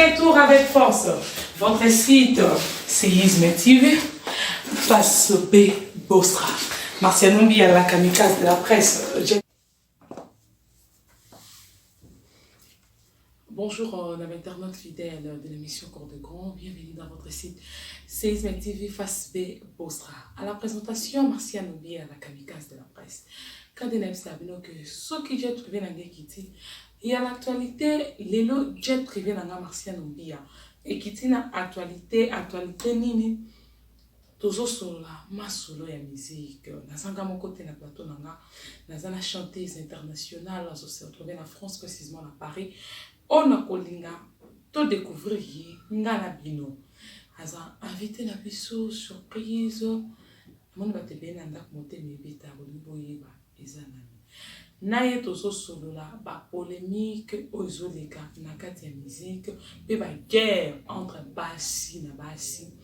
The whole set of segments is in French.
retour avec force. Votre site Séisme TV, face B Bostra. Martial Numbi à la kamikaze de la presse. Bonjour, internautes fidèles de l'émission Cours de Grand. Bienvenue dans votre site Séisme TV face B Bostra. À la présentation, Martial Numbi à la kamikaze de la presse. Quand on a vu que ce qui j'ai trouvé dans l'équité, et à l'actualité, les lots j'ai trouvé dans la Martial Numbi. Et qui tient actualité nini. Toujours sur la solo ya musique. Dans un côté na plateau dans une chanteuse internationale, on se retrouve en France, précisément à Paris. On a kolinga tout découvrir ngana bino. Aza invité na biso surprise. Mon ba te bena ndak monter mebita boyeba ezanami. Naye tozo solo la ba polémique ozoleka na kati ya musique, pe ba guerre entre basi na basi.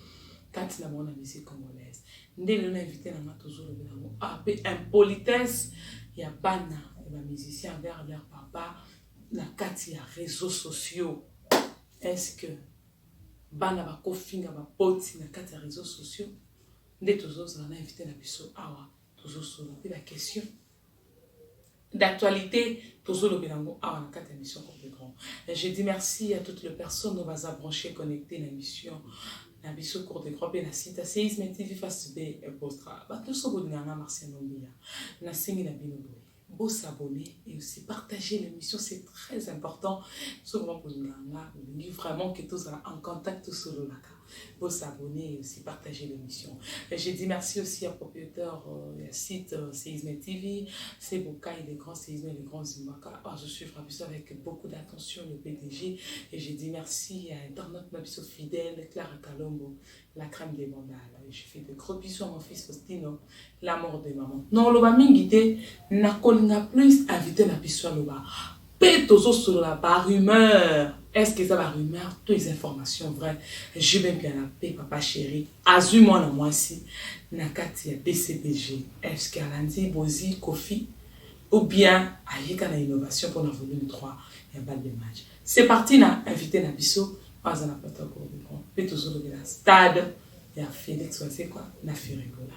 Quand il a mon musique congolaise, dès le invité dans notre zone de impolitesse, il y a bana et les musiciens vers leur papa, la carte a réseaux sociaux. Est-ce que bana va kofinga va poti na carte réseaux sociaux? Dès tous autres on a invité na biso awa tous sur la question d'actualité tous le bilango awa na carte émission comme de grand. Je dis merci à toutes les personnes qui vont brancher connecter l'émission. Na biso cours de grand na site Séisme TV face B et Bostra. Ba tout so bodinganga Martial Numbi. Na singi na bino boy. Beau s'abonner et aussi partager l'émission, c'est très important. Souvent bodinganga, vraiment que tous en contact sur le lac. Beau s'abonner et aussi partager l'émission. Je dis merci aussi au propriétaire du site Séisme TV, c'est Boka et les grands Séisme et les grands Zimbaka. Je suis frappé avec beaucoup d'attention le PDG et je dis merci à internaute Mabiso fidèle, Clara Kalombo, la crème des mandales. Je fais de gros bisous à mon fils Faustino, l'amour de maman. Non, le mingité n'a pas plus invité la biso à l'oba. Pétozo sur la barre rumeur. Est-ce que ça va rumeur? Toutes les informations vraies. Je vais bien la paix, papa chéri. Azu-moi la moisi. Nakati à DCBG. Est-ce qu'il y a lundi, Bozi, Kofi? Ou bien, Ayeka la innovation pour la volume 3. Il y a balle de match. C'est parti, na invité na biso. Pas en apportant pour le grand. Pétozo de la stade. Il y a Félix, c'est quoi? Na Firigola.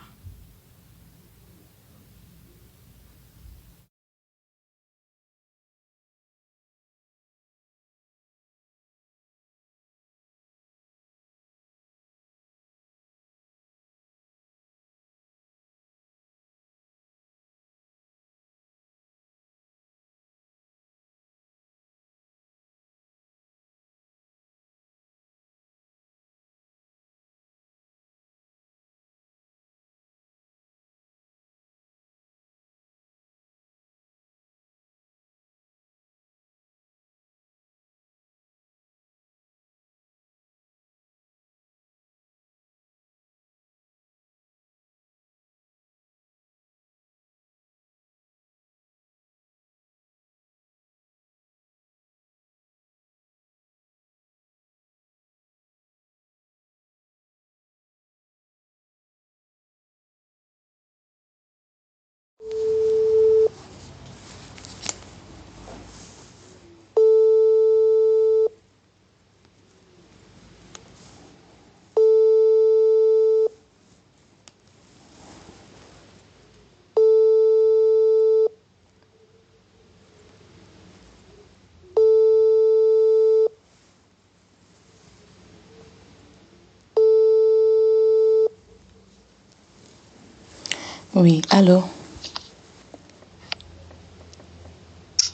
Oui, allô?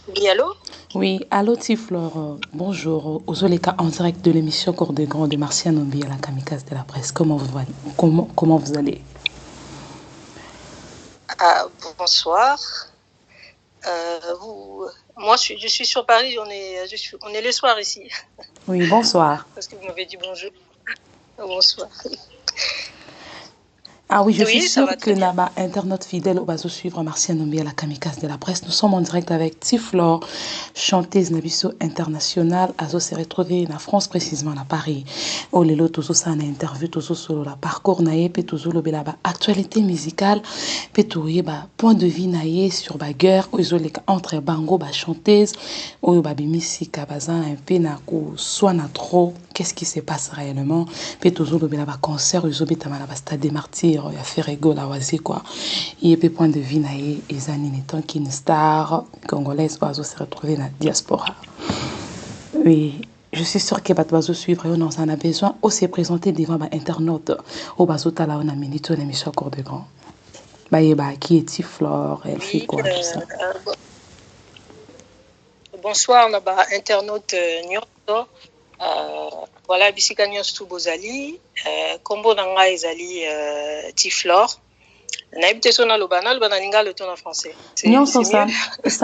Oui, allô? Oui, allô Tiflore, bonjour. Ozoleka en direct de l'émission Cours des Grands de Martial Numbi à la kamikaze de la presse. Comment vous allez? Bonsoir. Moi, je suis sur Paris, on est le soir ici. Oui, bonsoir. Parce que vous m'avez dit bonjour. Bonsoir. Ah oui, je suis sûre que là-bas, internaute fidèle, va suivre Martial Numbi à la kamikaze de la presse. Nous sommes en direct avec Tiflore, chanteuse Nabiso internationale. Azo s'est retrouvée en France, précisément à Paris. Oh, les lots, tout ça, en interview, tout ça, sur la parcours, naïe, et tout ça, le belaba, actualité musicale pe toye ba point de vue na ye sur ba guerre ezoleka entre bango ba chanteuse oyo babimisika baza un peu na ko soit na trop qu'est-ce qui se passe réellement pe tozolobela ba concert ezobetama na ba stade des martyrs ya Ferrego la wazi quoi ye pe point de vue na ye eza nini tant qu'une star congolaise ozo se retrouver na diaspora. Oui, je suis sûre que bato suivre et on en a besoin ou se présenter devant ba internaute au bazota là on a minute on a mis sur cours de grand. Bah qui est Tiflore, elle fait quoi tout ça. Bonsoir on a ba internaute nyonso voilà bisika nyonso bozali kombo nanga ezali Tiflore. Non, ça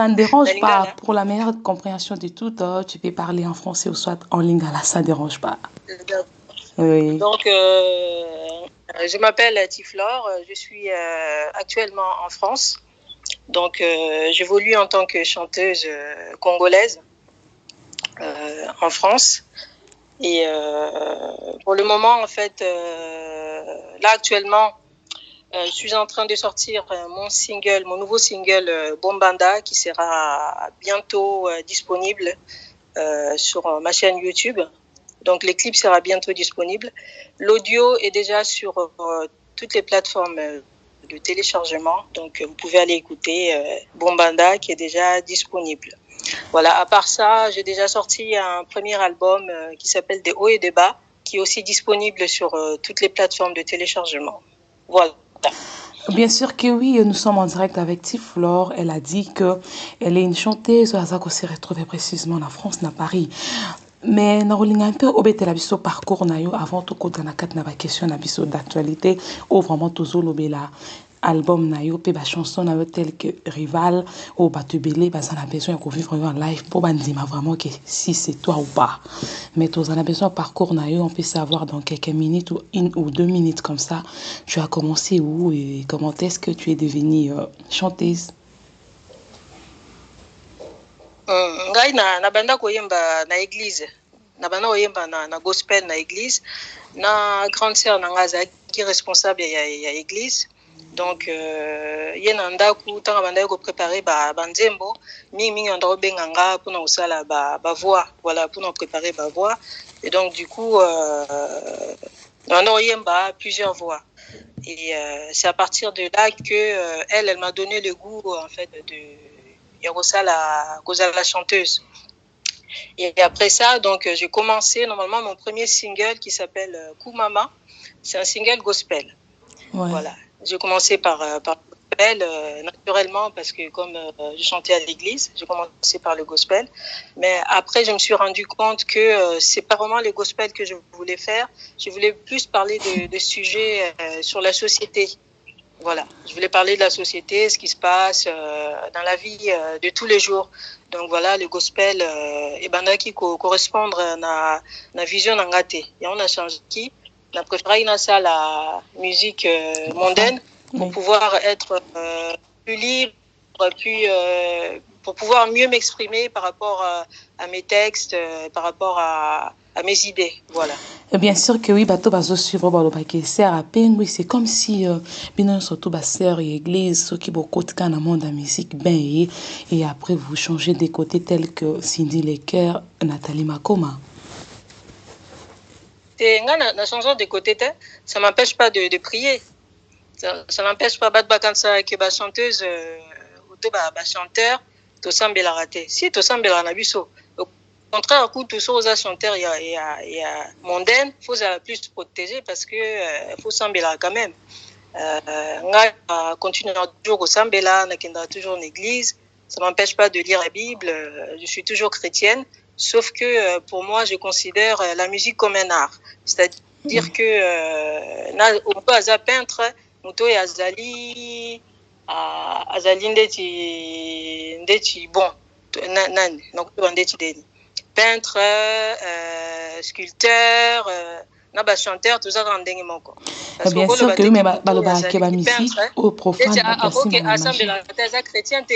ne dérange pas. Pour la meilleure compréhension de tout, tu peux parler en français ou soit en lingala, ça ne dérange pas. Oui. Donc, je m'appelle Tiflore, je suis actuellement en France. Donc, j'évolue en tant que chanteuse congolaise en France. Et pour le moment, en fait, là actuellement, je suis en train de sortir mon nouveau single Bombanda qui sera bientôt disponible sur ma chaîne YouTube. Donc les clips sera bientôt disponible. L'audio est déjà sur toutes les plateformes de téléchargement. Donc vous pouvez aller écouter Bombanda qui est déjà disponible. Voilà, à part ça, j'ai déjà sorti un premier album qui s'appelle Des hauts et des bas qui est aussi disponible sur toutes les plateformes de téléchargement. Voilà. Bien sûr que oui, nous sommes en direct avec Tiflore. Elle a dit qu'elle est une chanteuse, elle s'est retrouvée précisément en France, à Paris. Mais nous avons un peu obété biso parcours avant tout qu'on a quatre question d'actualité ou vraiment toujours l'obéla album na yo pe ba chanson na yo tel que Rival ou Batubele ba on a besoin de vivre en live pour bandima vraiment que si c'est toi ou pas. Mais tu en as besoin parcours na yo on peut savoir dans quelques minutes ou 1 ou 2 minutes comme ça tu as commencé où et comment est-ce que tu es devenue chanteuse. Ngai na banda koyemba na église na banda koyemba na gospel na église na grande sœur na ngaza qui responsable ya église. Donc yena ndaku tanga banda ko préparer ba nzembo mingi ndo benganga pour na usala ba voix voilà pour nous préparer ba voix et donc du coup on yemba plusieurs voix et c'est à partir de là que elle m'a donné le goût en fait de la chanteuse. Et après ça, donc j'ai commencé normalement mon premier single qui s'appelle Koumama. C'est un single gospel. Ouais. Voilà. J'ai commencé par gospel naturellement parce que comme je chantais à l'église, j'ai commencé par le gospel. Mais après, je me suis rendu compte que c'est pas vraiment le gospel que je voulais faire. Je voulais plus parler de sujets sur la société. Voilà, je voulais parler de la société, ce qui se passe dans la vie de tous les jours. Donc voilà, le gospel et banda qui correspondre à na vision ngate. Et on a changé qui, on a préféré la musique mondaine pour pouvoir être plus libre, pour pouvoir mieux m'exprimer par rapport à mes textes, par rapport à mes idées, voilà. Bien sûr que oui, bateau bazo suivre balobaki sert à pengui, c'est comme si binon surtout ba sœur et église ceux qui beaucoup de dans monde de musique ben et après vous changez des côtés tels que Cindy Lecker, Nathalie Makoma. Et na changeant de côté ça m'empêche pas de prier. Ça n'empêche pas battre bakansa que ba chanteuse ou ba chanteur to sambela raté. Si to sambela na biso au contraire, tous les chanteurs, il y a mondaine, il faut plus se protéger parce que faut s'embêler quand même. Continuer toujours au s'embêler, toujours en église. Ça m'empêche pas de lire la Bible. Je suis toujours chrétienne, sauf que pour moi, je considère la musique comme un art. C'est-à-dire que on peut être peintre, muto et azali ndeti bon, nan, donc ndeti deni. Peintre, sculpteur, chanteur, tout ça dans le moko. Bien sûr que oui, mais baloba keba musique au profane. Ok, assemblée la chrétien te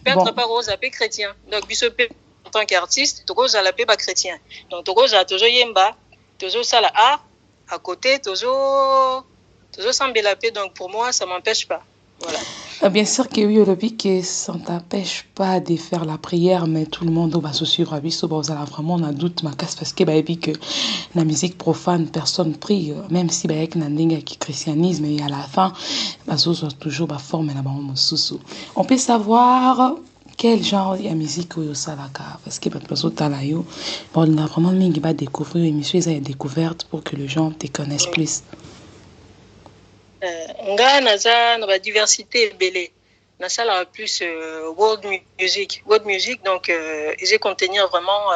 peintre pas rose appelé chrétien. Donc biso en tant qu'artiste, to rose l'appelé pas chrétien. Donc to rose toujours yemba, toujours ça la art à côté, toujours donc pour moi, ça ne m'empêche pas. Voilà. Bien sûr que oui, le que ça ne t'empêche pas de faire la prière, mais tout le monde va se suivre à Bisso. Vous avez vraiment un doute, ma casse, parce que la musique profane, personne prie, même si il y a un christianisme, et à la fin, toujours forme la on peut savoir quel genre de musique ou salaka parce que on a vraiment mis à découvrir émission ils ont découverte pour que les gens te connaissent plus. Nga naza na ba diversité ebele nasala plus world music donc ils contenir vraiment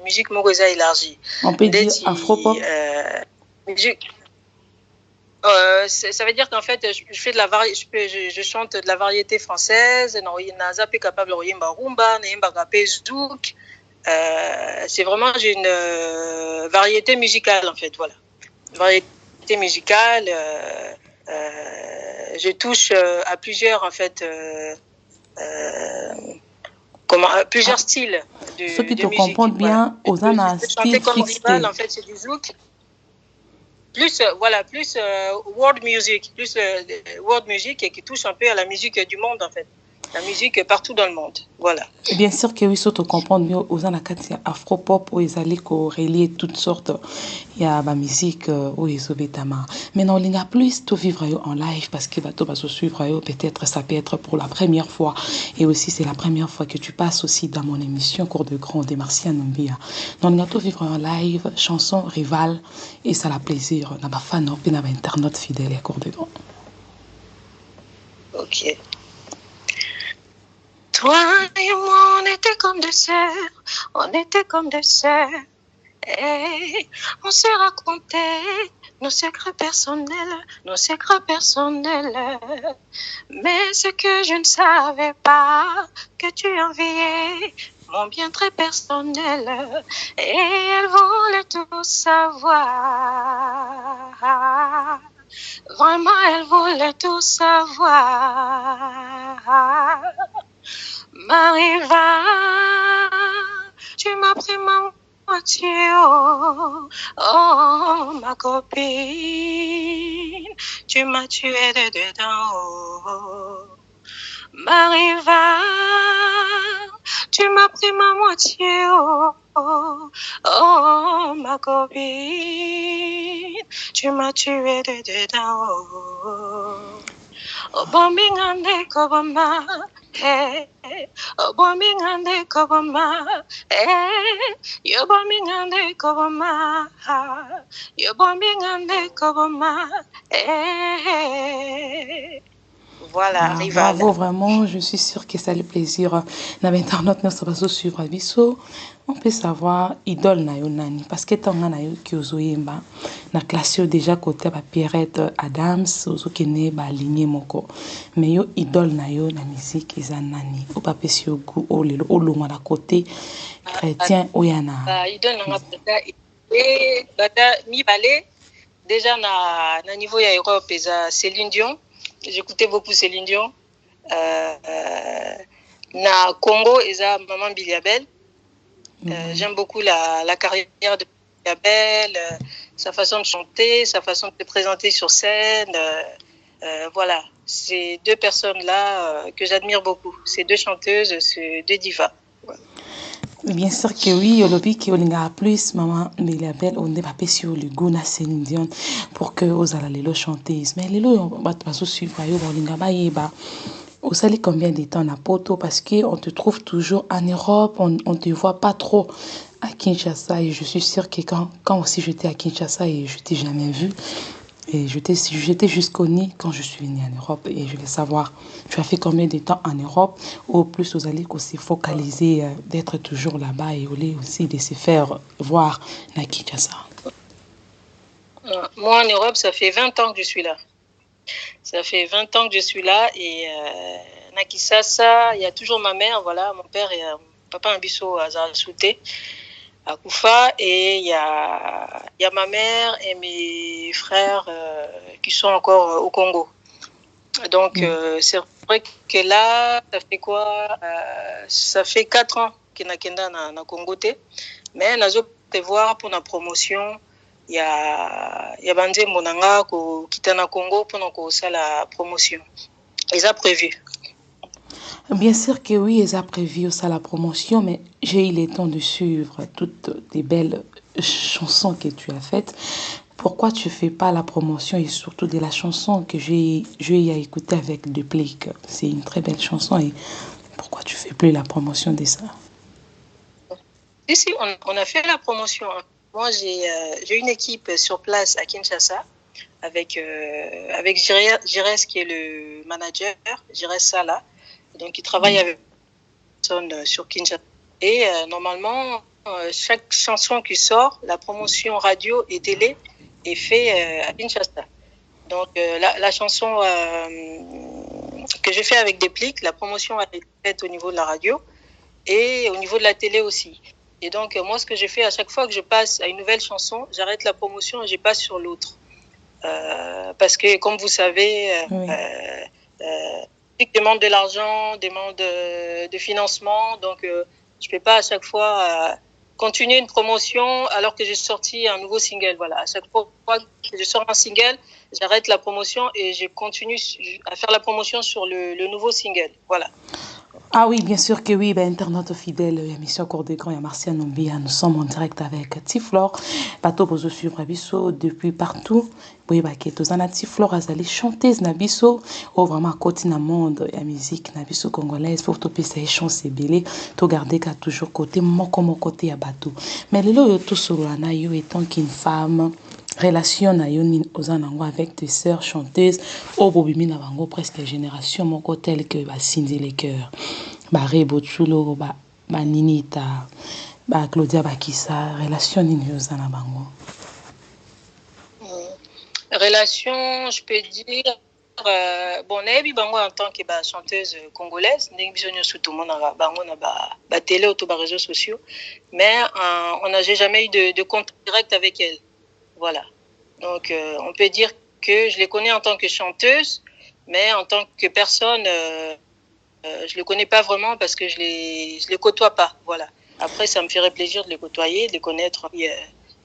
musique moko eza élargie. On peut dire afro-pop. Musique ça veut dire qu'en fait je fais de la je chante de la variété française naza pe capable de yemba rumba na yemba kapé zouk c'est vraiment j'ai une variété musicale en fait voilà variété musicale je touche à plusieurs en fait plusieurs styles de ceux qui de te musique, comprennent bien aux un style comme rival en fait c'est du zouk plus plus world music et qui touche un peu à la musique du monde en fait la musique partout dans le monde voilà. Et bien sûr que oui, ça te comprendre mieux aux anakati afro-pop où ils allaient relier toutes sortes il y a la musique où ils ont bétama mais non il y a plus tout vivre en live parce que bateau va se suivre peut-être ça peut être pour la première fois et aussi c'est la première fois que tu passes aussi dans mon émission Cours de Grand des Martiens Nombia donc il y a tout vivre en live chanson rivale et ça la plaisir n'a pas fan et n'a pas internaute fidèle à Cours de Grand. Ok. Toi et moi, on était comme deux sœurs, et on s'est raconté nos secrets personnels, mais ce que je ne savais pas, que tu enviais mon bien très personnel, et elle voulait tout savoir. Vraiment, elle voulait tout savoir. Mariva, tu m'as pris ma moitié, oh, ma copine, tu m'as tué de dedans, oh. Mariva, tu m'as pris ma moitié, oh, ma copine, tu m'as tué de dedans, oh, bombingande kobama. Hey, oh, bombingande kobama. Hey, you bombingande kobama. You bombingande kobama. Hey. Voilà, rival. Bravo, vraiment, je suis sûre que ça le plaisir. L'internaute ne sera pas suivre à Bisso. On peut savoir idole na yo nani parce que tant na yo ki ozoyemba na classe déjà côté ba Pierrette Adams ozo kene ba aligné moko mais yo idole na yo na musique eza nani o pa pesi yo gu o lelo o longa na côté chrétien oyana idole na bata mi balé déjà na niveau ya Europe eza Céline Dion. J'écoutais beaucoup Céline Dion. Na Congo, eza Maman Biliabel. J'aime beaucoup la carrière de Biliabel, sa façon de chanter, sa façon de se présenter sur scène. Voilà, ces deux personnes-là que j'admire beaucoup. Ces deux chanteuses, ces deux divas. Voilà. Bien sûr que oui, au lobby qui a plus maman mais la belle on n'est pas sur le goût na Céline Dion pour que aux allez le chanter mais les on va pas suivre yo on ba yeba au sali combien de temps na poto parce que on te trouve toujours en Europe on te voit pas trop à Kinshasa et je suis sûre que quand aussi j'étais à Kinshasa et je t'ai jamais vu et j'étais jusqu'au nez quand je suis venue en Europe et je veux savoir, tu as fait combien de temps en Europe ou plus aux alliés aussi focaliser d'être toujours là-bas et aussi de se faire voir na Kinshasa. Moi en Europe, ça fait 20 ans que je suis là. Ça fait 20 ans que je suis là et na Kinshasa, il y a toujours ma mère, voilà, mon père et papa Mbiso Azarasouté. À Koufa et il y a ma mère et mes frères qui sont encore au Congo. Donc c'est vrai que là ça fait quoi ça fait 4 ans que nakenda na Congo té mais nazo prévoir pour la promotion ya banzembo nanga ko kitana Congo pour ça la promotion. Et ça prévu. Bien sûr que oui, ils ont prévu ça la promotion, mais j'ai eu le temps de suivre toutes les belles chansons que tu as faites. Pourquoi tu fais pas la promotion et surtout de la chanson que j'ai eu à écouter avec Duplique? C'est une très belle chanson et pourquoi tu fais plus la promotion de ça? Si, on a fait la promotion. Moi, j'ai une équipe sur place à Kinshasa avec Jires qui est le manager, Jires Sala. Donc, il travaille avec personne sur Kinshasa. Et normalement, chaque chanson qui sort, la promotion radio et télé est faite à Kinshasa. Donc, la chanson que j'ai fait avec Déplique, la promotion a été faite au niveau de la radio et au niveau de la télé aussi. Et donc, moi, ce que j'ai fait à chaque fois que je passe à une nouvelle chanson, j'arrête la promotion et je passe sur l'autre. Parce que, comme vous savez, demande de l'argent, demande de financement. Donc, je ne peux pas à chaque fois continuer une promotion alors que j'ai sorti un nouveau single. Voilà, à chaque fois que je sors un single, j'arrête la promotion et je continue à faire la promotion sur le nouveau single. Voilà. Ah oui, bien sûr que oui, internaute fidèle, émission Cours des Grands, il y a Martial Nombia, nous sommes en direct avec Tiflor, bateau pour suivre Abisso depuis partout. Oui, bah, qui est aux Tiflor, Azali, chanteuse Nabisso, oh vraiment à côté dans le monde, la musique Nabisso congolaise, pour topper ses chances et belé, tout garder qu'à toujours côté, moi comme au côté à bateau. Mais le lot, tout sur la yo étant qu'une femme, relation na yo ozanango avec tes sœurs chanteuses au bobimi na bango presque génération moko tel que ba Cindy les cœurs ba Rebo Chulo ba Ninita ba Claudia Bakissa relation nini ozana bango? Relation, je peux dire bon nayebi bango en tant que ba chanteuse congolaise ndenge biso nyonso tout le monde na bango na ba télé ou ba réseaux sociaux, mais on n'a jamais eu de contact direct avec elle. Voilà. Donc, on peut dire que je les connais en tant que chanteuse, mais en tant que personne, je les connais pas vraiment parce que je les côtoie pas. Voilà. Après, ça me ferait plaisir de les côtoyer, de les connaître. Il y a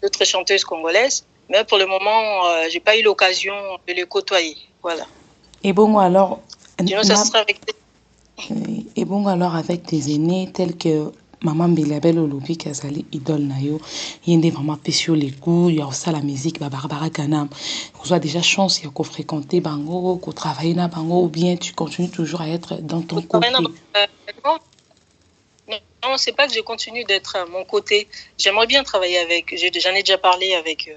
d'autres chanteuses congolaises, mais pour le moment, j'ai pas eu l'occasion de les côtoyer. Voilà. Et bon, alors. Sinon, ça sera avec. Et bon, alors, avec tes aînés tels que Maman Bilabel Olobi Kazali idole na yo yende vraiment pécio les goûts il y a aussi la musique ba Barbara Kanam vous avez déjà chance il y a qu'on fréquenter bango qu'on travaille na bango ou bien tu continues toujours à être dans ton côté? Non, c'est pas que je continue d'être à mon côté. J'aimerais bien travailler avec, j'en ai déjà parlé avec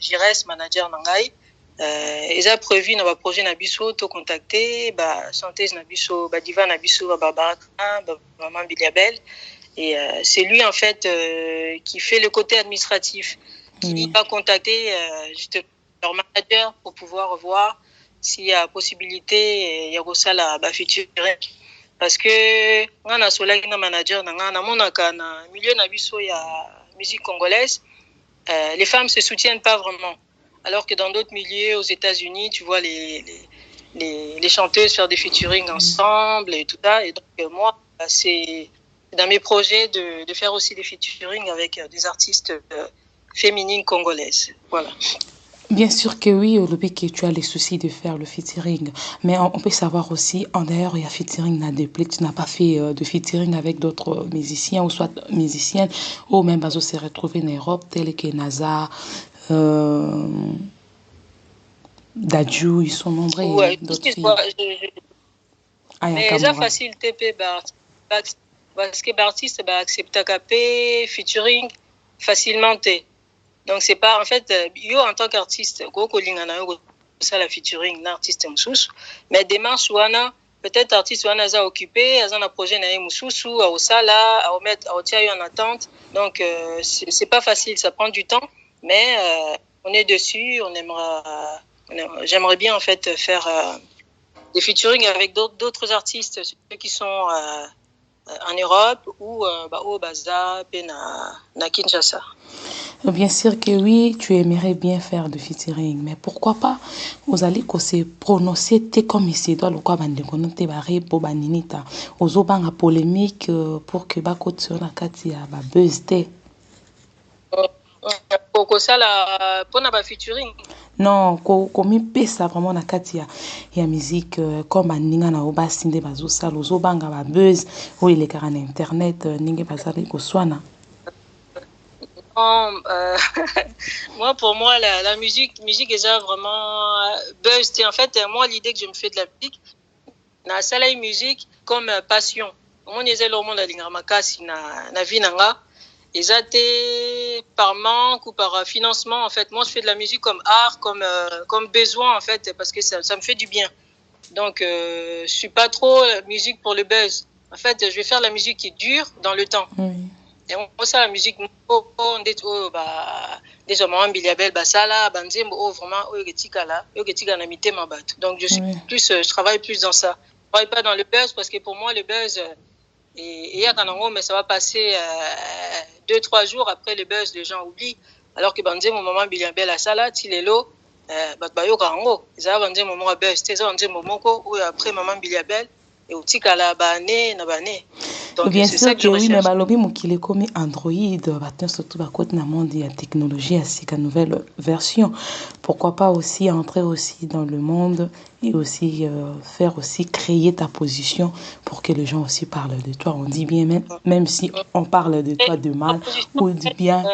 Jires, manager Nangai. Ils ont prévu dans le projet Nabiso, te contacter, chanteuse Nabiso, diva Nabiso, Barbara Kanam, Maman Biliabel. Et c'est lui, en fait, qui fait le côté administratif, qui va contacter juste leur manager pour pouvoir voir s'il y a possibilité, il y a ça la future. Parce que, on a solé un manager, on a milieu nabiso, il y a musique congolaise, les femmes se soutiennent pas vraiment. Alors que dans d'autres milieux, aux États-Unis, tu vois les chanteuses faire des featuring ensemble et tout ça. Et donc, moi, c'est dans mes projets de faire aussi des featuring avec des artistes féminines congolaises. Voilà. Bien sûr que oui, Olobi, que tu as les soucis de faire le featuring. Mais on peut savoir aussi, en d'ailleurs, il y a featuring na Déplique, tu n'as pas fait de featuring avec d'autres musiciens ou soit musiciennes, ou même Bazo s'est retrouvé en Europe, tel que NASA, Dadju, ils sont nombreux. Ouais, d'autres filles. Mais c'est facile, TP, parce que l'artiste accepte KP, featuring facilement. Donc, c'est pas, en fait, yo, en tant qu'artiste, ça la featuring, l'artiste moussous, mais démarche wana, peut-être artiste wana a occupé, a un projet na moussous, à osala, à omettre, à otia en attente. Donc, c'est pas facile, ça prend du temps, mais on est dessus, j'aimerais bien, en fait, faire des featuring avec d'autres artistes, ceux qui sont en Europe ou au Baza et na Kinshasa. Bien sûr que oui, tu aimerais bien faire de featuring, mais pourquoi pas vous allez se prononcer comme ici doit le quoi bande connecté barré pour baninita aux obanga polémique pour que ba côté sur la katia ba buzz té ça la pour na ba featuring. Non, komi pesa vraiment na kati ya musique comme ninga na oba sinde bazo sala ozobanga ba buzz ou il est na internet ninge bazali koswana. Moi, pour moi, la musique est vraiment buzz. En fait, moi, l'idée que je me fais de la musique, na sala musique comme passion. Moi, je le monde à makasi na vie nanga. Et par manque ou par financement, en fait, moi, je fais de la musique comme art, comme besoin, en fait, parce que ça me fait du bien. Donc, je suis pas trop musique pour le buzz. En fait, je vais faire la musique qui dure dans le temps. Oui. Et on sait la musique déjà maman Biliabel basala banzembo vraiment na mitema bato. Donc je suis plus je travaille plus dans ça. Je travaille pas dans le buzz parce que pour moi le buzz et mais ça va passer 2-3 jours après le buzz, les gens oublient, alors que banzembo maman Biliabel asala tilelo bato bayoka ngo ça va banzembo mo buzz ça banzembo moko ou après maman Biliabel et otikala bane na bane. Donc, bien sûr que oui, mais balobi mokile comme Android, batin surtout ba côté na monde ya technologie ainsi qu'à nouvelle version. Pourquoi pas aussi entrer aussi dans le monde et aussi faire aussi créer ta position pour que les gens aussi parlent de toi. On dit bien même si on parle de toi de mal ou du bien,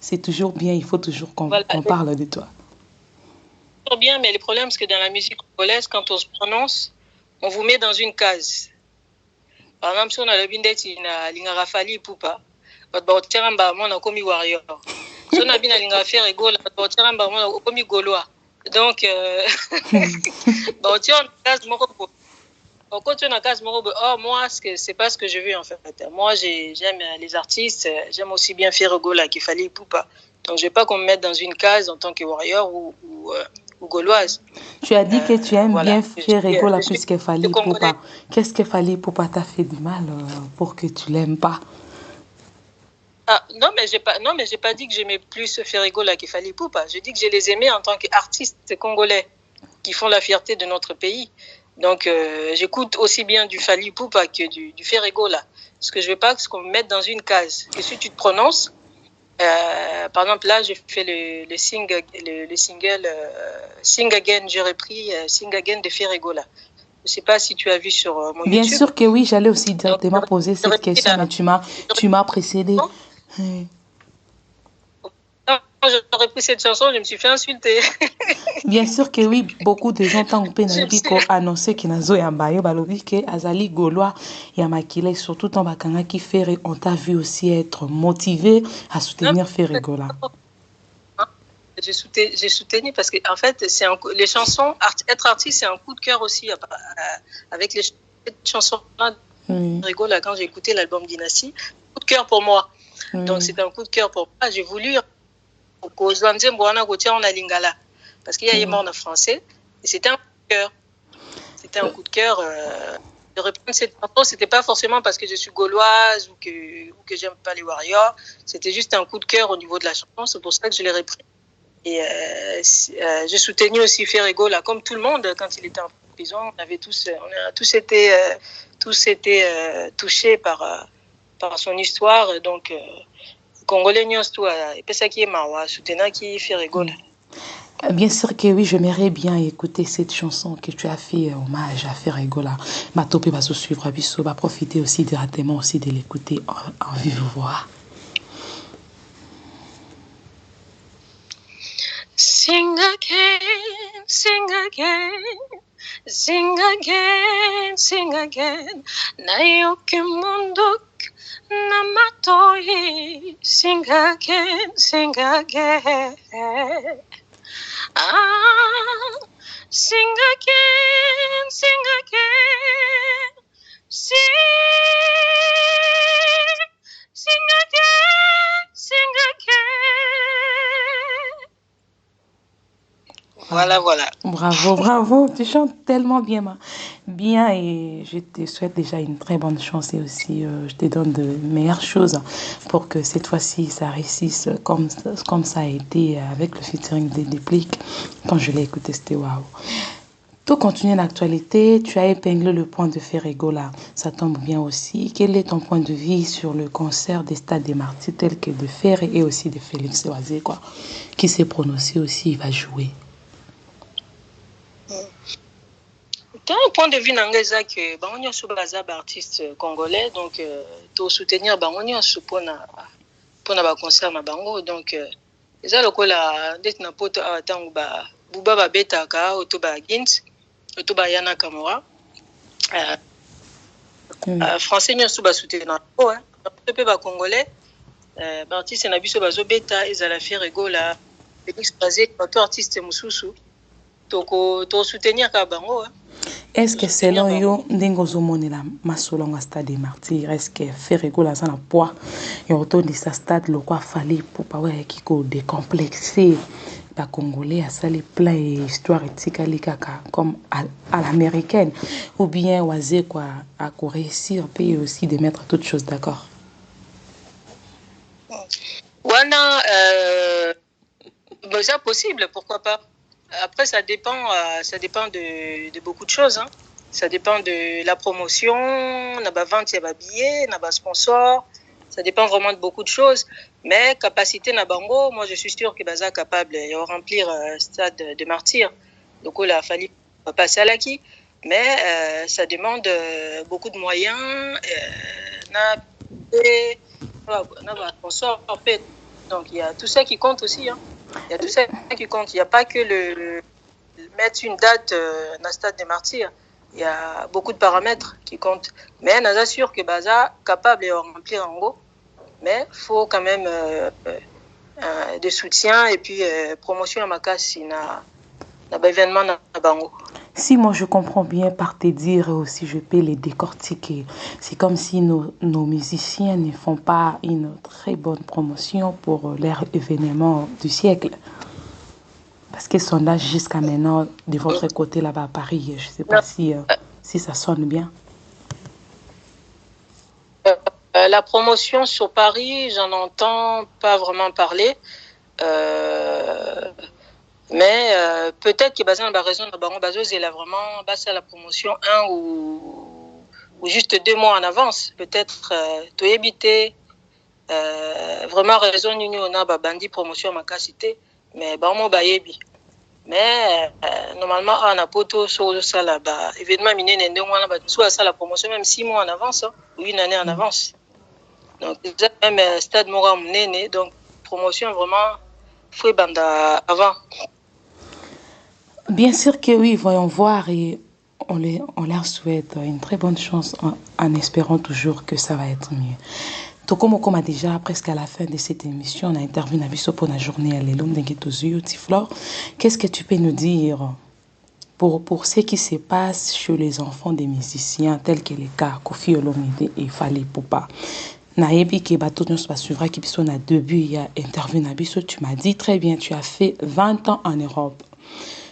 c'est toujours bien, il faut toujours qu'on parle de toi. C'est bien, mais le problème c'est que dans la musique congolaise, quand on se prononce, on vous met dans une case. Par exemple, si on a le bindeti na lingara Fally Ipupa, bato batiramba mona komi warrior. Si on a bien lingara faire gola, bato batiramba mona komi gaulois. Donc bah tu en case moko. Quand tu en case moko, oh moi c'est pas ce que je veux en fait. Moi j'aime les artistes, j'aime aussi bien faire gola qui Fally Ipupa. Donc je vais pas qu'on me mette dans une case en tant que warrior ou gauloise. Tu as dit que tu aimes bien faire Egola plus que Fally Ipupa. Qu'est-ce que Fally Ipupa t'a fait du mal pour que tu l'aimes pas? Non mais j'ai pas dit que j'aimais plus faire Egola que Fally Ipupa. Je dis que je les aimais en tant qu'artistes congolais qui font la fierté de notre pays. Donc j'écoute aussi bien du Fally Ipupa que du Ferregola. Parce que je veux pas qu'on me mette dans une case. Et si tu te prononces, par exemple, là, j'ai fait le single Sing Again, j'ai repris Sing Again de Ferregola. Je ne sais pas si tu as vu sur mon Bien YouTube. Sûr que oui, j'allais aussi directement poser cette question, mais tu m'as précédé. Quand j'ai repris cette chanson, je me suis fait insulter. Bien sûr que oui, beaucoup de gens t'ont annoncé qu'ils n'ont pas balobi que Azali Gaulois et Makile, surtout ton bakanga qui fait, on t'a vu aussi être motivé à soutenir Ferregola. J'ai soutenu parce que en fait, les chansons, être artiste, c'est un coup de cœur aussi avec les chansons de Ferregola. Quand j'ai écouté l'album Dynastie, coup de cœur pour moi. Donc c'était un coup de cœur pour moi. J'ai voulu parce qu'il y a des morts en français et c'était un coup de cœur. C'était un coup de cœur. De reprendre cette chanson, c'était pas forcément parce que je suis gauloise ou que j'aime pas les warriors. C'était juste un coup de cœur au niveau de la chanson. C'est pour ça que je l'ai repris. Et j'ai soutenu aussi Ferregola, comme tout le monde quand il était en prison. On a tous été touchés par son histoire. Donc Congolais nyos tout et ça qui est mawa soutenir qui Ferregola. Bien sûr que oui, j'aimerais bien écouter cette chanson que tu as fait hommage à Ferregola. Ma topé va se suivre, Abisso va profiter aussi directement aussi de l'écouter en vive voix. Sing again, sing again, sing again, sing again. Nayoke munduk namatoi. Sing again, sing again. Ah, sing again, sing again, sing again, sing again. Voilà. Bravo, tu chantes tellement bien et je te souhaite déjà une très bonne chance et aussi je te donne de meilleures choses pour que cette fois-ci ça réussisse comme ça a été avec le featuring des Dépliques. Quand je l'ai écouté, c'était waouh. Plutôt continuer l'actualité, tu as épinglé le point de Ferrego là. Ça tombe bien aussi. Quel est ton point de vue sur le concert des Stades des Martyrs tel que de Ferré et aussi de Félix Oazé, quoi, qui s'est prononcé aussi, il va jouer. D'un point de vue nangeza que bango nyonso baza ba artiste congolais donc to soutenir bango nyonso pona ba concert na bango donc eza lokola ndeti na poto awa tango ba buba ba betaka oto ba Gint oto ba Yana Kamora français nyonso ba soutenir pe ba congolais ba artiste na biso bazo beta ezala Ferrego la Félix Oazé bato artiste mususu to soutenir ka bango. Est-ce que selon yo ndenge ozomonela masolongo ya Stade des Martyrs, est-ce que Ferrego aza na poids ya kotondisa stade lokwa Fally Ipupa oyo ayaki kodécomplexer bacongolais asali plein et histoire etikali kaka comme à l'américaine, ou bien Oazé quoi akoréussir mpe aussi de mettre toutes choses d'accord? Wana c'est possible, pourquoi pas. Après, ça dépend de beaucoup de choses. Hein. Ça dépend de la promotion, na ba vente ya ba billets, na ba sponsor. Ça dépend vraiment de beaucoup de choses. Mais capacité na bango, moi je suis sûr que baza capable de remplir Stade de Martyrs. Donc là, il fallait passer à l'acquis. Mais ça demande beaucoup de moyens. Na ba sponsor. Donc il y a tout ça qui compte aussi. Hein. Il y a tout ça qui compte. Il n'y a pas que le mettre une date dans le Stade des Martyrs. Il y a beaucoup de paramètres qui comptent. Mais on assure que Baza capable de remplir en gros. Mais il faut quand même des soutiens et puis promotion à ma casse dans l'événement dans Bango. Si moi je comprends bien par tes dires aussi, je peux les décortiquer. C'est comme si nos musiciens ne font pas une très bonne promotion pour leur événement du siècle. Parce que sondage jusqu'à maintenant, de votre côté là-bas à Paris, je ne sais pas si ça sonne bien. La promotion sur Paris, j'en entends pas vraiment parler. Mais peut-être que Bazin a raison, Baron Bazos, il a vraiment bassé la promotion 1 ou juste 2 mois en avance. Peut-être tu éviter vraiment raison on a bandi promotion à ma cité, mais Baron Bayebi. Mais normalement, on a pas tout sur ça là-bas. Événement miné soit ça la promotion même 6 mois en avance, ou 1 année en avance. Donc même stade Moram Néné, donc promotion vraiment fouet banda avant. Bien sûr que oui, voyons voir et on leur souhaite une très bonne chance en espérant toujours que ça va être mieux. Tout comme on a déjà presque à la fin de cette émission, on a interviewé Nabiso pour la journée à l'Elom d'Enguetozu, Tiflor. Qu'est-ce que tu peux nous dire pour ce qui se passe chez les enfants des musiciens tels que les cas Kofi Olomide et Fally Ipupa? Naebi ke bato nyonso basuvra ki biso na début ya interview na biso, tu m'as dit très bien, tu as fait 20 ans en Europe.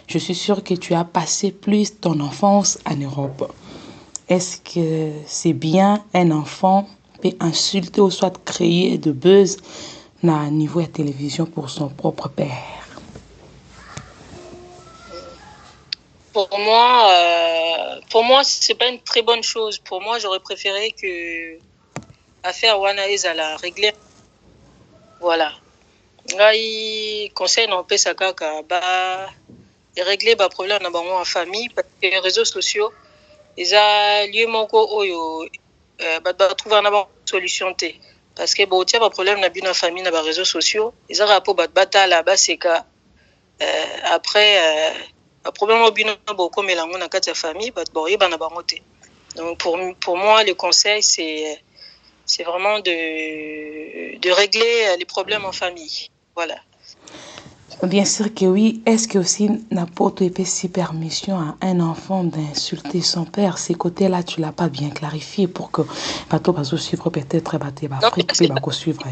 Je suis sûre que tu as passé plus ton enfance en Europe. Est-ce que c'est bien un enfant peut insulter ou soit créer de buzz à niveau de télévision pour son propre père? Pour moi, c'est pas une très bonne chose. Pour moi, j'aurais préféré que affaire Wanaïs à la régler. Voilà. Ngai conseil non pe sakaka ba régler ba problème na bango en famille parce que les réseaux sociaux ils a lieu moko oyo ba trouver na ba solution té parce que bo tia ba problème na bino famille na ba réseaux sociaux ils a rapport ba batala ba seka après ba problème bino bo comme lango na kati ya famille ba bo yeba na bango té. Donc pour moi le conseil c'est vraiment de régler les problèmes en famille. Voilà. Bien sûr que oui. Est-ce que aussi n'a pas si permission à un enfant d'insulter son père? Ces côtés-là, tu l'as pas bien clarifié pour que bateau va suivre peut-être bateau va suivre.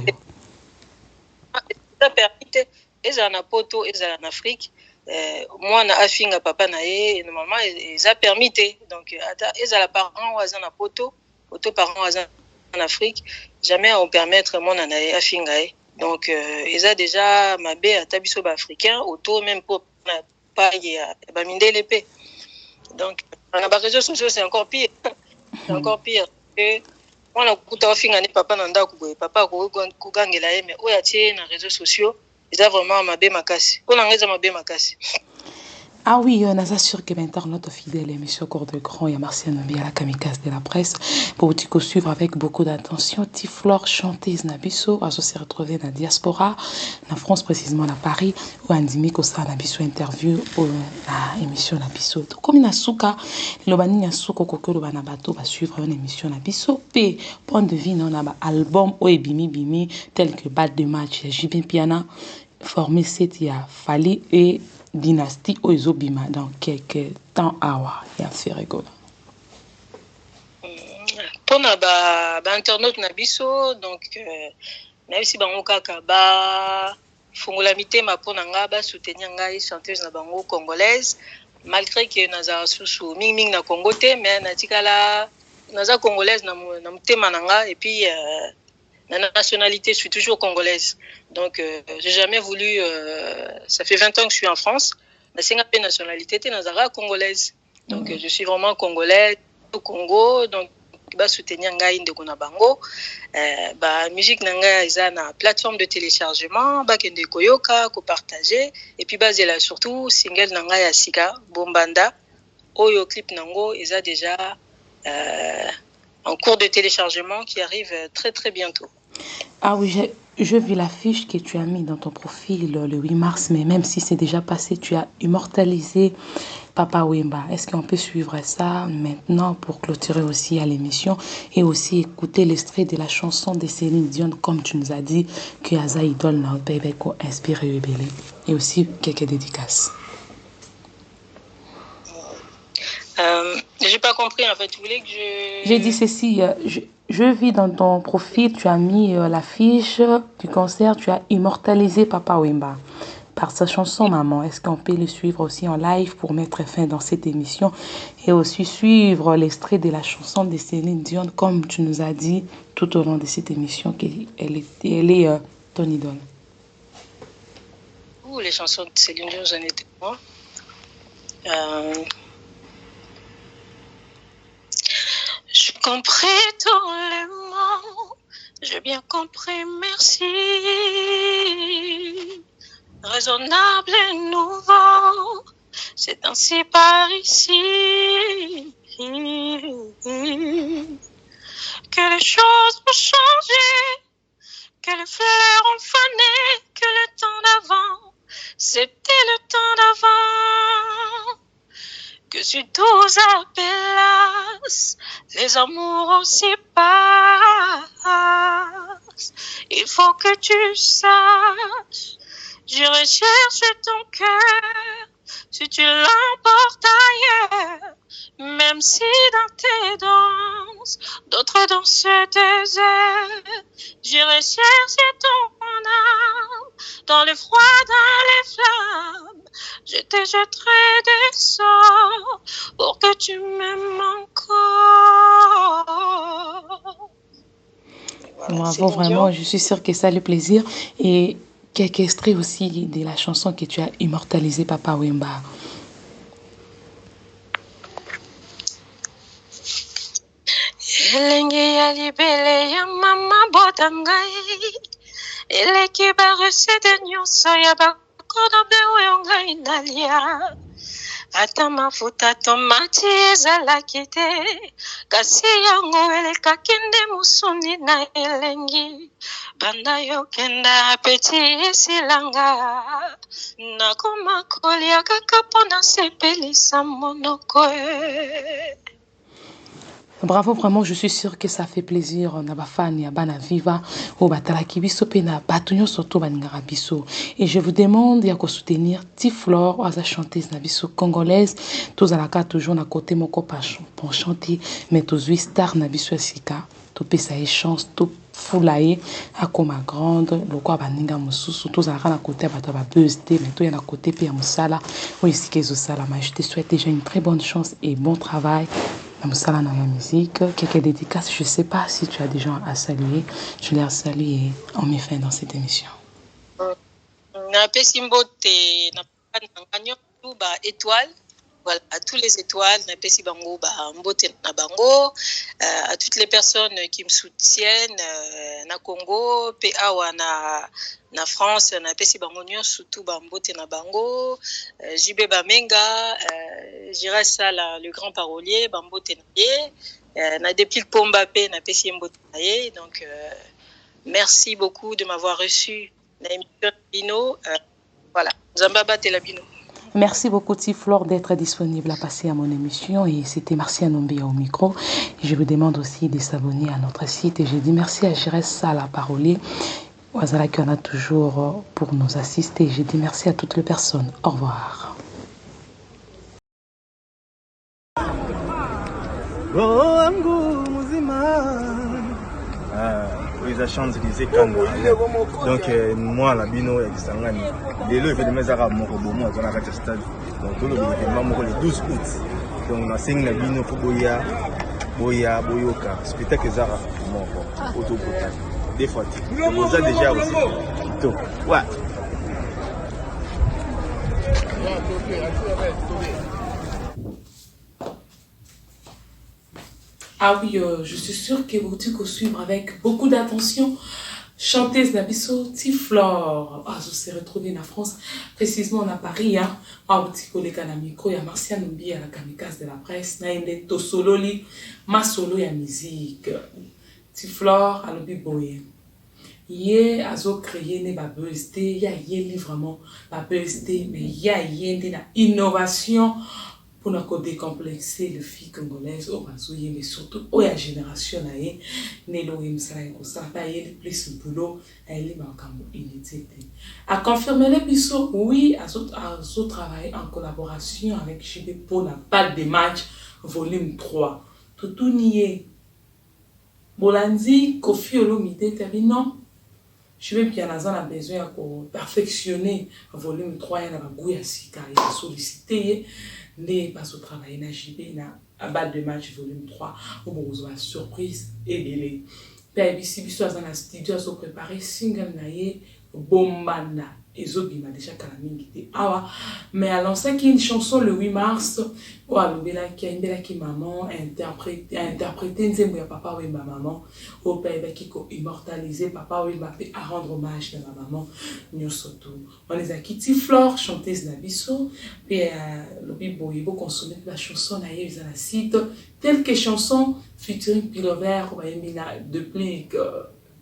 Ça permet et ça n'a pas et ça en Afrique. Moi na afinga papa na et normalement ils a permis donc et ça la parent ou na poto auto parents en Afrique jamais on permettre mon anaye afinga. Donc ils a déjà mabé à tabiso africain auto même pour pas y ba mindé l'épée. Donc, dans les réseaux sociaux, c'est encore pire. C'est encore pire. On a beaucoup de papa nanda kuboye papa kugangela ye mais oya tie na réseaux sociaux ils a vraiment mabe makasi. On a mabe makasi. Ah oui, on a sûr que l'internaute fidèle émission Cours de Grand et Martial Nobi à la kamikaze de la presse pour vous suivre avec beaucoup d'attention. Tiflore chanteuse Nabiso a se retrouver dans la diaspora, en France précisément à Paris, où Andimi Kosa Nabiso interview pour la émission Nabiso. Comme il y a souka, le bani a souko koko le banabato va suivre une émission Nabiso. P point de vue on a un album ou bimi bimi tel que Bad de match JB Piana formé cette il a fallu et dynastie Oizobima dans quelques temps awa ya fait rigolo. Pour ba internaute na biso donc même si bango kaka ba fungola mitema pona nga ba soutenir ngai chanteuse na bango congolaise malgré que naza susu ming na Congo te mais natikala naza congolaise na mutema nanga et puis la nationalité, je suis toujours congolaise. Donc, j'ai jamais voulu... ça fait 20 ans que je suis en France. La nationalité, c'est Nazara congolaise. Donc, je suis vraiment congolaise au Congo. Donc, je vais soutenir Ngaï Ndekona Bango. Musique Nanga, ils ont une plateforme de téléchargement. Bakende Koyoka, ko partager. Et puis, là, surtout, single Nanga Yasika, Bombanda. Oyo clip Nango, ils ont déjà en cours de téléchargement qui arrive très, très bientôt. Ah oui, je vis l'affiche que tu as mis dans ton profil le 8 mars, mais même si c'est déjà passé, tu as immortalisé Papa Wemba. Est-ce qu'on peut suivre ça maintenant pour clôturer aussi à l'émission et aussi écouter l'extrait de la chanson de Céline Dion, comme tu nous as dit, que Aza Idol n'a pas inspiré Ebele, et aussi quelques dédicaces. J'ai pas compris en fait. Tu voulais que je... J'ai dit ceci. Je vis dans ton profil, tu as mis l'affiche du concert, tu as immortalisé Papa Wemba par sa chanson Maman. Est-ce qu'on peut le suivre aussi en live pour mettre fin dans cette émission et aussi suivre l'extrait de la chanson de Céline Dion, comme tu nous as dit tout au long de cette émission qu'elle est ton idole. Les chansons de Céline Dion, j'en étais moi. J'ai compris tous les mots, j'ai bien compris, merci. Raisonnable et nouveau, c'est ainsi par ici que les choses vont changer, que les fleurs ont fané, que le temps d'avant, c'était le temps d'avant. Que sur 12 appelaces, les amours aussi passent. Il faut que tu saches, j'irai chercher ton cœur si tu l'emportes ailleurs. Même si dans tes danses, d'autres dansent 2 heures, j'irai chercher ton âme dans le froid, dans les flammes. Je te jetterai des sorts pour que tu m'aimes encore. Voilà, bravo, vraiment, je suis sûre que ça a le plaisir. Et quelques extraits aussi de la chanson que tu as immortalisée, Papa Wemba. Elengi ya libele ya mama botangai eleki baresede nyonso ya bakodobe oyo ngai nalia ata mafuta tomati ezalaki te kasi yango elekaki nde mosuni na elengi banda yokenda apeti esilanga nakoma kolia kaka mpona sepelisa monoko. Bravo, vraiment, je suis sûre que ça fait plaisir. On a bafani, bana viva, au batalaki biso pena, batunyo soto baningara biso. Et je vous demande de soutenir Tiflore, oza chanteuse na biso congolaise. Tous à la carte toujours na côté moko pour chanter, mais tous 8 stars na biso sika. To pesa e chance, to fulaye, akoma grande, loko baninga mususu, tous à la côté bato ba buzzte, mais to ya na côté pe ya musala, ou ici kezo sala. Mais je te souhaite déjà une très bonne chance et bon travail. Dans la musique, quelques dédicaces, je ne sais pas si tu as des gens à saluer. Je les salue et on met fin dans cette émission. Na pesimbote na étoile Voilà, à tous les étoiles, Napesi Bango, Mbote na Bango, à toutes les personnes qui me soutiennent, na Congo, PA na France, Napesi Bango Nyon, surtout Mbote na Bango, JB Bamenga, Jira Sala, le grand parolier, Mbote na ye, na Depil Pombapé, Napesi Mbote na ye. Donc, merci beaucoup de m'avoir reçu dans l'émission Bino. Voilà, Zambaba Telabino. Merci beaucoup Tiflore d'être disponible à passer à mon émission et c'était Marcia Nombia au micro. Et je vous demande aussi de s'abonner à notre site et je dis merci à Jérès Sala Parolier, Ouazala qui en a toujours pour nous assister. Je dis merci à toutes les personnes. Au revoir. Ils chantent les écrans. Donc, moi, la bino et Kisangani, les lois de mes arabes, mon robot, moi, dans la stade. Donc, tout le monde, le 12 août. Donc, on a 5 la bino pour Boyoka, spectacle Zara, mon autopotable. Des fois, vous avez déjà aussi. Donc, ouais. Ah oui, je suis sûre que vous devez suivre avec beaucoup d'attention. Chanteuse Nabiso Tiflore. Ah, je suis retrouvée en France, précisément à Paris. Ah, petit collègue à la micro, il y a Marcia Numbi à la kamikaze de la presse. Naïne Tosololi, ma solo ya musique. Tiflore à l'obi boye. Yé a zo créé ne ba BST, ya yé vraiment ba BST, mais ya yé de la innovation. Pour nous décomplexer le fille congolaise au Bazouye, mais surtout au la génération naïe Nelo Imsara et ça pas y plus le boulot elle est manquant inutile à confirmer les bisous oui à ce travail en collaboration avec JB pour la balle des matchs volume 3 tout nié Bolandi Kofi Olomide terminant je vais bien a besoin de perfectionner volume 3 et la bagouille sika et solliciter les pas au travail na JB na à balle de match volume 3 où vous avez surprise et délai puis ici biso dans la studio so préparer single naie bombana et zobima déjà kalamingi te awa mais à lancer une chanson le 8 mars ou à l'obela qui maman interpréter nzembo ya papa ou ma maman au père qui ko immortaliser papa ou ma à rendre hommage à ma maman nyosoto on les a quitté Flore chanteuse Nabiso puis le bibo il faut consommer la chanson naie ils la site telle que chanson featuring Pilover ou depuis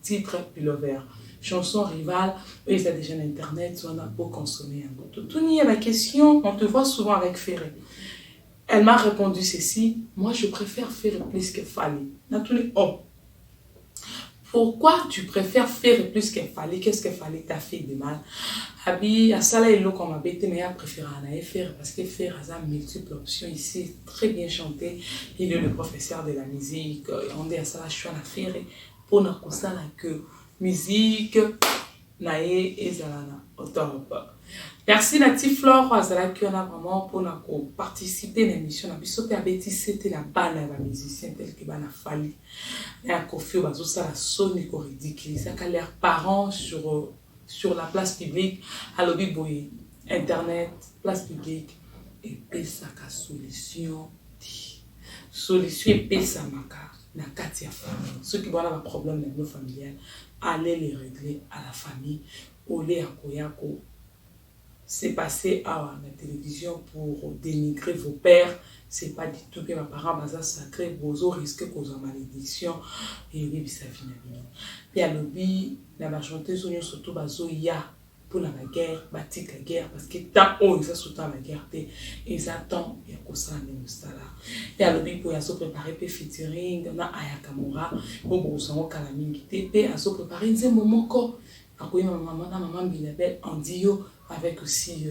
titre Pilover chanson rivale, eux ils ont déjà l'internet, on a beau consommer un bout. Tout n'y a la question, on te voit souvent avec Ferré. Elle m'a répondu ceci, moi je préfère faire plus que Fali. Oh. Pourquoi tu préfères faire plus que Fali? Qu'est-ce que Fali t'a fait de mal? Abi, à ça là, il comme a bêté, mais il préféré en faire parce que faire a multiples options ici, très bien chanté. Il est le professeur de la musique, on dit à ça là, je suis à faire pour nous constater que musique nae ezalana au top. Merci la Tiflore azala qui on a vraiment pour nous participer à l'émission na biso pe abeti c'était la bande à musicien tel que bana Fali na Kofi bazo sala soni ko ridicule ça ka l'air parents sur la place publique à lobby boy internet place publique et pesa ka solution et pesa maka na kati ya famille ceux qui ont un problème dans nos familiales allez les régler à la famille au lieu Koyako c'est passé à la télévision pour dénigrer vos pères c'est pas du tout que mes parents baza sacré bozo risque cause en malédiction et oui ça finit puis à lobby la majorité sont surtout bazo ya pour la guerre bâtir la guerre parce que tant on ils sont la guerre ils attendent il y a ça même ça là et à lobby pour se préparer pour featuring na Ayakamura pour bosango kalamingi te à se préparer un moment ko akoyi maman Bilabel en dio avec aussi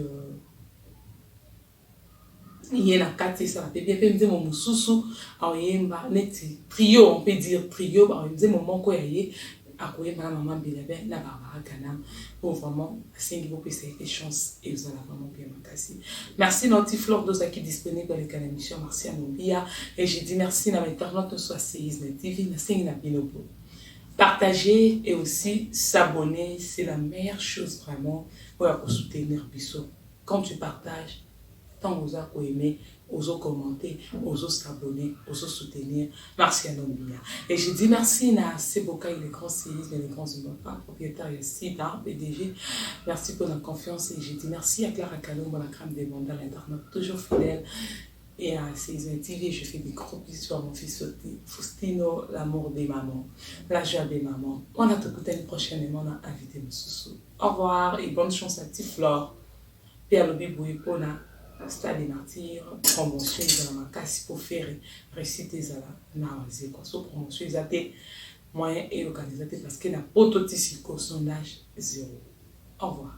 il y a la carte ça va bien faire mon mususu aoyemba neti trio on peut dire trio ba on dit moment ko yaye akoye maman Bilabel na Barbara Kanam pour vraiment c'est une bonne chance et vous allez vraiment bien merci merci notre Flore d'Ozaki disponible dans le canal émission Marcia Nombia et j'ai dit merci à mes internautes soit Séisme TV merci na binobo partager et aussi s'abonner c'est la meilleure chose vraiment pour soutenir Bisso quand tu partages tant vous avez aimé osons commenter, osons s'abonner, osons soutenir Marcia Nombia. Et je dis merci à Seboka, les grands séismes et les grands humains, propriétaires ici, PDG. Merci pour la confiance et je dis merci à Clara Kalombo, la crème des mandats, l'internaute, toujours fidèle. Et à Seisme TV, je fais des gros bisous à mon fils Faustino, l'amour des mamans, la joie des mamans. On a tout écouté prochainement, on a invité mon sousou. Au revoir et bonne chance à Tiflore. Pierre Lobi Bouépona, Stade des Martyrs, promotion de la casse pour faire réciter ça là. Nawazi quoi, so promotion ils étaient moyen et organisé parce qu'il y a prototype sondage 0. Au revoir.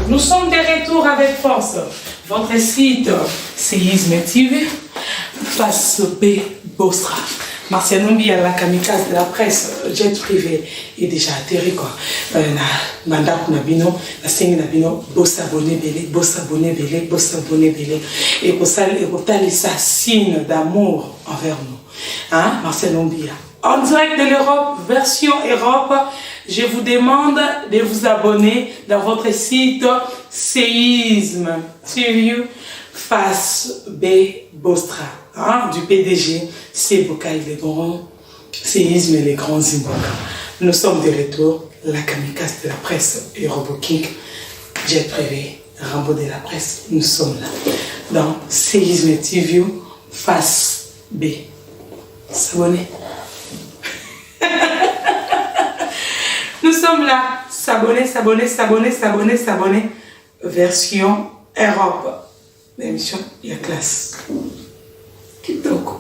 Nous sommes de retour avec force. Votre site Seisme TV, face B Bostra. Marcia Nombia, la kamikaze de la presse, jet privé, est déjà atterri quoi. Mandat pour Nabino, la signe Nabino, boss abonné belé, boss abonné belé, boss abonné belé. Et pour ça, ça signe d'amour envers nous. Hein, Marcia Nombia. En direct de l'Europe, version Europe, je vous demande de vous abonner dans votre site Seisme TV face B Bostra, hein, du PDG, Seboka les grands, Seisme et les grands Zimbabwe. Nous sommes de retour, la kamikaze de la presse, Euroboking, jet privé, Rambo de la presse, nous sommes là, dans Seisme TV face B. S'abonner. Nous sommes là, s'abonner, s'abonner, s'abonner, s'abonner, s'abonner. Version Europe. L'émission, il y a classe. Kitoko.